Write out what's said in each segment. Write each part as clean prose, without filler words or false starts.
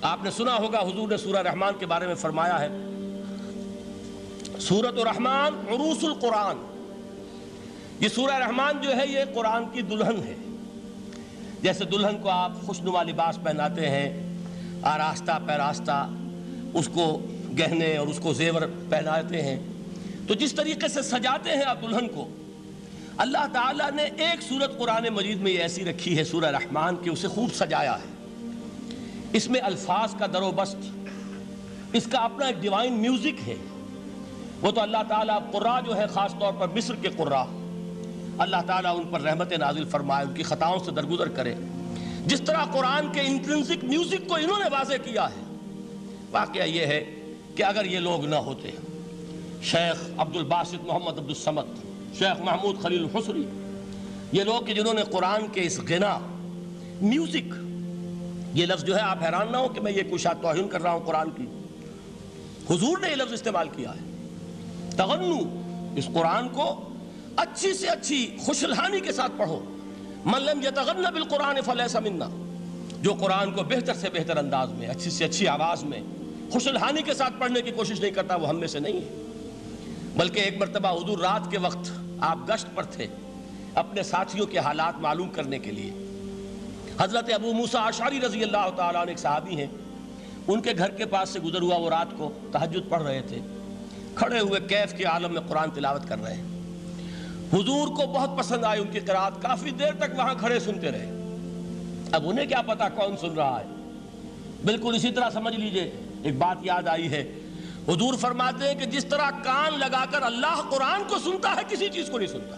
آپ نے سنا ہوگا حضور نے سورہ رحمان کے بارے میں فرمایا ہے، سورۃ الرحمن عروس القرآن، یہ سورہ رحمان جو ہے یہ قرآن کی دلہن ہے۔ جیسے دلہن کو آپ خوشنما لباس پہناتے ہیں، آراستہ پیراستہ اس کو گہنے اور اس کو زیور پہناتے ہیں، تو جس طریقے سے سجاتے ہیں آپ دلہن کو، اللہ تعالیٰ نے ایک سورت قرآن مجید میں یہ ایسی رکھی ہے سورہ رحمان کہ اسے خوب سجایا ہے۔ اس میں الفاظ کا در و بست، اس کا اپنا ایک ڈیوائن میوزک ہے۔ وہ تو اللہ تعالیٰ قراء جو ہے خاص طور پر مصر کے قراء، اللہ تعالیٰ ان پر رحمت نازل فرمائے، ان کی خطاؤں سے درگزر کرے۔ جس طرح قرآن کے انٹرنسک میوزک کو انہوں نے واضح کیا ہے۔ واقعہ یہ ہے کہ اگر یہ لوگ نہ ہوتے، شیخ عبد الباسط محمد عبد الصمد، شیخ محمود خلیل الحصری، یہ لوگ کہ جنہوں نے قرآن کے اس غنا میوزک، یہ لفظ جو ہے آپ حیران نہ ہو کہ میں یہ کوئی شاید توہین کر رہا ہوں قرآن کی، حضور نے یہ لفظ استعمال کیا ہے، تغنو، اس قرآن کو اچھی سے اچھی خوشلہانی کے ساتھ پڑھو۔ من لم یتغن بالقرآن فلیس منا، جو قرآن کو بہتر سے بہتر انداز میں، اچھی سے اچھی آواز میں، خوشلہانی کے ساتھ پڑھنے کی کوشش نہیں کرتا، وہ ہم میں سے نہیں ہے۔ بلکہ ایک مرتبہ حضور رات کے وقت آپ گشت پر تھے اپنے ساتھیوں کے حالات معلوم کرنے کے لیے۔ حضرت ابو موسیٰ اشعری رضی اللہ تعالیٰ عنہ ایک صحابی ہیں، ان کے گھر کے پاس سے گزر ہوا، وہ رات کو تہجد پڑھ رہے تھے، کھڑے ہوئے کیف کے عالم میں قرآن تلاوت کر رہے ہیں۔ حضور کو بہت پسند آئی ان کی قرات، کافی دیر تک وہاں کھڑے سنتے رہے۔ اب انہیں کیا پتا کون سن رہا ہے۔ بالکل اسی طرح سمجھ لیجئے ایک بات یاد آئی ہے، حضور فرماتے ہیں کہ جس طرح کان لگا کر اللہ قرآن کو سنتا ہے، کسی چیز کو نہیں سنتا۔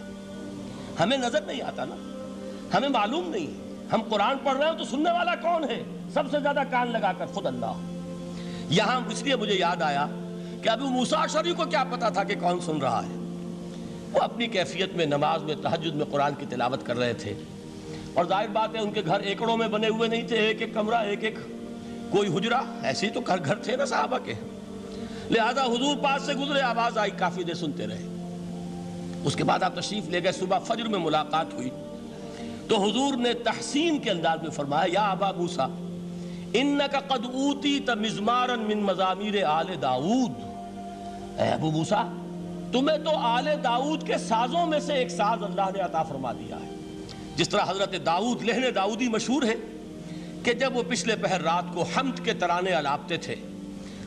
ہمیں نظر نہیں آتا نا، ہمیں معلوم نہیں ہے، ہم قرآن پڑھ رہے ہیں تو سننے والا کون ہے؟ سب سے زیادہ کان لگا کر خود اللہ۔ یہاں اس لیے مجھے یاد آیا کہ ابو موسیٰ اشعری کو کیا پتا تھا کہ کون سن رہا ہے۔ وہ اپنی کیفیت میں نماز میں تہجد میں قرآن کی تلاوت کر رہے تھے، اور ظاہر بات ہے ان کے گھر ایکڑوں میں بنے ہوئے نہیں تھے، ایک ایک کمرہ، ایک ایک کوئی حجرہ، ایسے ہی تو گھر تھے نا صحابہ کے۔ لہذا حضور پاس سے گزرے، آواز آئی، کافی دیر سنتے رہے۔ اس کے بعد آپ تشریف لے گئے، صبح فجر میں ملاقات ہوئی تو حضور نے تحسین کے انداز میں فرمایا، یا ابا موسیٰ انک قد اوتیت مزمارا من مزامیر آل داؤد، اے ابو موسیٰ تمہیں تو آل داؤد کے سازوں میں سے ایک ساز اللہ نے عطا فرما دیا ہے۔ جس طرح حضرت داؤد، لہن داؤدی مشہور ہے کہ جب وہ پچھلے پہر رات کو حمد کے ترانے الاپتے تھے،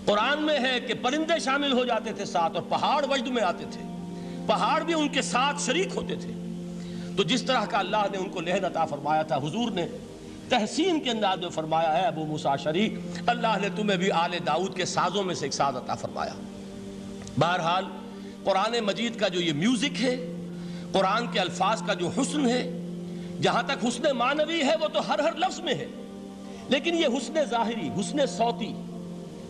قرآن میں ہے کہ پرندے شامل ہو جاتے تھے ساتھ، اور پہاڑ وجد میں آتے تھے، پہاڑ بھی ان کے ساتھ شریک ہوتے تھے۔ تو جس طرح کا اللہ نے ان کو لہن عطا فرمایا تھا، حضور نے تحسین کے انداز میں فرمایا ہے ابو موسیٰ اشعری، اللہ نے تمہیں بھی آل داؤد کے سازوں میں سے ایک ساز عطا فرمایا۔ بہرحال قرآن مجید کا جو یہ میوزک ہے، قرآن کے الفاظ کا جو حسن ہے، جہاں تک حسن معنوی ہے وہ تو ہر لفظ میں ہے، لیکن یہ حسن ظاہری، حسن صوتی،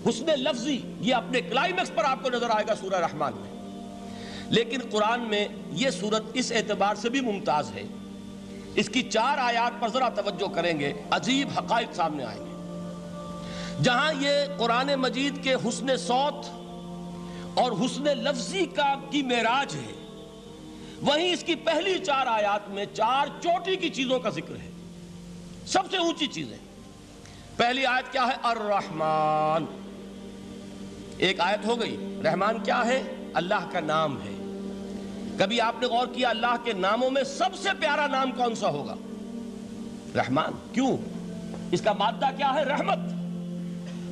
حسن لفظی، یہ اپنے کلائمیکس پر آپ کو نظر آئے گا سورہ رحمان میں۔ لیکن قرآن میں یہ سورت اس اعتبار سے بھی ممتاز ہے، اس کی 4 آیات پر ذرا توجہ کریں گے، عجیب حقائق سامنے آئیں گے۔ جہاں یہ قرآن مجید کے حسن صوت اور حسن لفظی کی معراج ہے، وہیں اس کی پہلی 4 آیات میں 4 چوٹی کی چیزوں کا ذکر ہے، سب سے اونچی چیزیں۔ پہلی آیت کیا ہے؟ الرحمن، ایک آیت ہو گئی۔ رحمان کیا ہے؟ اللہ کا نام ہے۔ کبھی آپ نے غور کیا اللہ کے ناموں میں سب سے پیارا نام کون سا ہوگا؟ رحمان۔ کیوں؟ اس کا مادہ کیا ہے؟ رحمت۔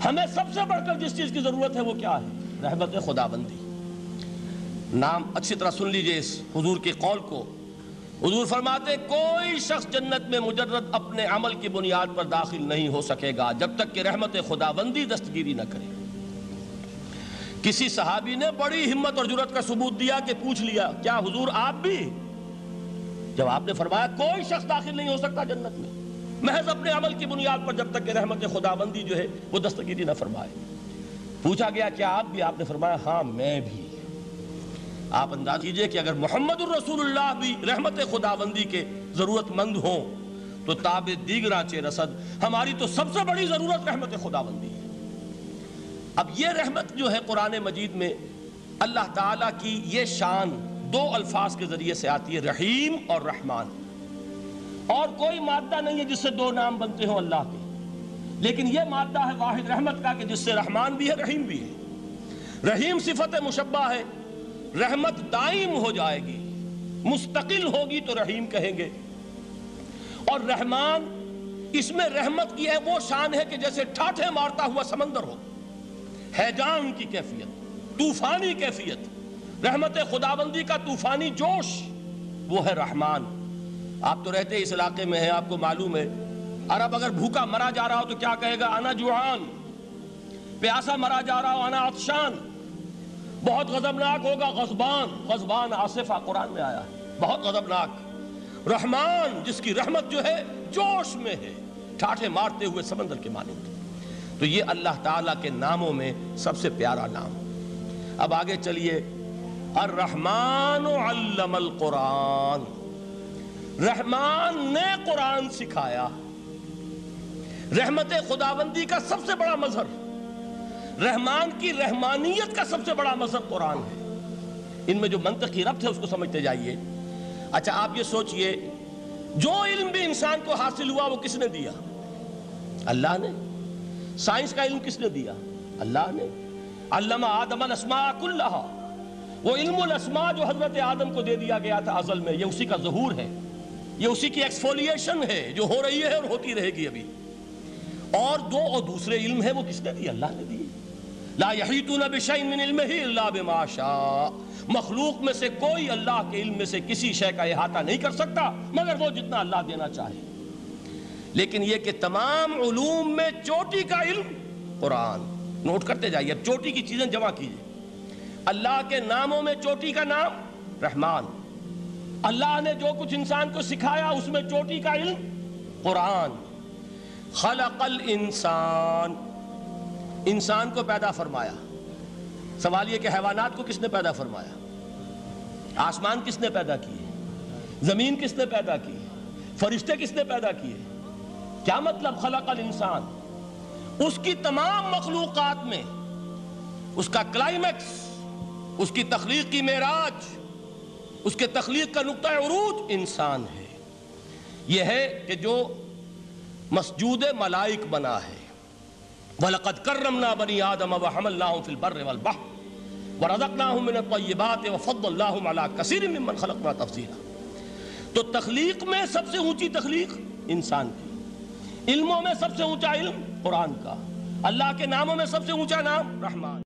ہمیں سب سے بڑھ کر جس چیز کی ضرورت ہے وہ کیا ہے؟ رحمت خداوندی۔ نام اچھی طرح سن لیجئے اس حضور کے قول کو۔ حضور فرماتے کوئی شخص جنت میں مجرد اپنے عمل کی بنیاد پر داخل نہیں ہو سکے گا جب تک کہ رحمت خداوندی دستگیری نہ کرے۔ کسی صحابی نے بڑی ہمت اور جرأت کا ثبوت دیا کہ پوچھ لیا، کیا حضور آپ بھی؟ جب آپ نے فرمایا کوئی شخص داخل نہیں ہو سکتا جنت میں محض اپنے عمل کی بنیاد پر جب تک کہ رحمت خداوندی جو ہے وہ دستگیری نہ فرمائے۔ پوچھا گیا کیا آپ بھی؟ آپ نے فرمایا ہاں میں بھی۔ آپ انداز کیجئے کہ اگر محمد الرسول اللہ بھی رحمت خداوندی کے ضرورت مند ہوں تو تاب دیگراں چہ رسد، ہماری تو سب سے بڑی ضرورت رحمت خداوندی ہے۔ اب یہ رحمت جو ہے قرآن مجید میں اللہ تعالیٰ کی یہ شان 2 الفاظ کے ذریعے سے آتی ہے، رحیم اور رحمان، اور کوئی مادہ نہیں ہے جس سے 2 نام بنتے ہوں اللہ کے۔ لیکن یہ مادہ ہے واحد رحمت کا کہ جس سے رحمان بھی ہے رحیم بھی ہے۔ رحیم صفت مشبہ ہے، رحمت دائم ہو جائے گی، مستقل ہوگی تو رحیم کہیں گے، اور رحمان اس میں رحمت کی ہے وہ شان ہے کہ جیسے ٹھاٹھے مارتا ہوا سمندر ہو، ہیجان کی کیفیت، طوفانی کیفیت، رحمت خداوندی کا طوفانی جوش، وہ ہے رحمان۔ آپ تو رہتے اس علاقے میں ہیں، آپ کو معلوم ہے عرب اگر بھوکا مرا جا رہا ہو تو کیا کہے گا؟ انا جوعان۔ پیاسا مرا جا رہا ہو انا عطشان۔ بہت غضبناک ہوگا غضبان، غضبان آصفہ قرآن میں آیا ہے، بہت غضبناک۔ رحمان جس کی رحمت جو ہے جوش میں ہے، ٹھاٹھے مارتے ہوئے سمندر کے مانند۔ تو یہ اللہ تعالیٰ کے ناموں میں سب سے پیارا نام۔ اب آگے چلیے، الرحمن علم القرآن، رحمان نے قرآن سکھایا۔ رحمت خداوندی کا سب سے بڑا مظہر، رحمان کی رحمانیت کا سب سے بڑا مظہر قرآن ہے۔ ان میں جو منطقی ربط ہے اس کو سمجھتے جائیے۔ اچھا آپ یہ سوچئے، جو علم بھی انسان کو حاصل ہوا وہ کس نے دیا؟ اللہ نے۔ سائنس کا علم کس نے دیا؟ اللہ نے۔ علم آدم الاسماء کلہا، وہ علم الاسماء جو حضرت آدم کو دے دیا گیا تھا ازل میں، یہ اسی کا ظہور ہے، یہ اسی کی ایکسفولیشن ہے جو ہو رہی ہے اور ہوتی رہے گی ابھی۔ اور دوسرے علم ہے وہ کس نے دی؟ اللہ نے دی۔ لا یحیطون بشیء من علمہ الا بما شاء، مخلوق میں سے کوئی اللہ کے علم میں سے کسی شے کا احاطہ نہیں کر سکتا مگر وہ جتنا اللہ دینا چاہے۔ لیکن یہ کہ تمام علوم میں چوٹی کا علم قرآن۔ نوٹ کرتے جائیے، اب چوٹی کی چیزیں جمع کیجئے۔ اللہ کے ناموں میں چوٹی کا نام رحمان، اللہ نے جو کچھ انسان کو سکھایا اس میں چوٹی کا علم قرآن۔ خلق الانسان، انسان کو پیدا فرمایا۔ سوال یہ کہ حیوانات کو کس نے پیدا فرمایا؟ آسمان کس نے پیدا کیے؟ زمین کس نے پیدا کی؟ فرشتے کس نے پیدا کیے؟ کیا مطلب خلق الانسان؟ اس کی تمام مخلوقات میں اس کا کلائمیکس، اس کی تخلیق کی معراج، اس کے تخلیق کا نقطہ عروج انسان ہے۔ یہ ہے کہ جو مسجود ملائک بنا ہے۔ وَلَقَدْ كَرَّمْنَا بَنِي آدَمَ وَحَمَلْنَاهُمْ فِي الْبَرِّ وَالْبَحْرِ وَرَزَقْنَاهُمْ مِنَ الطَّيِّبَاتِ وَفَضَّلْنَاهُمْ عَلَى كَثِيرٍ مِّمَّنْ خَلَقْنَا تَفْضِيلًا۔ تو تخلیق میں سب سے اونچی تخلیق انسان کی، علموں میں سب سے اونچا علم قرآن کا، اللہ کے ناموں میں سب سے اونچا نام رحمان۔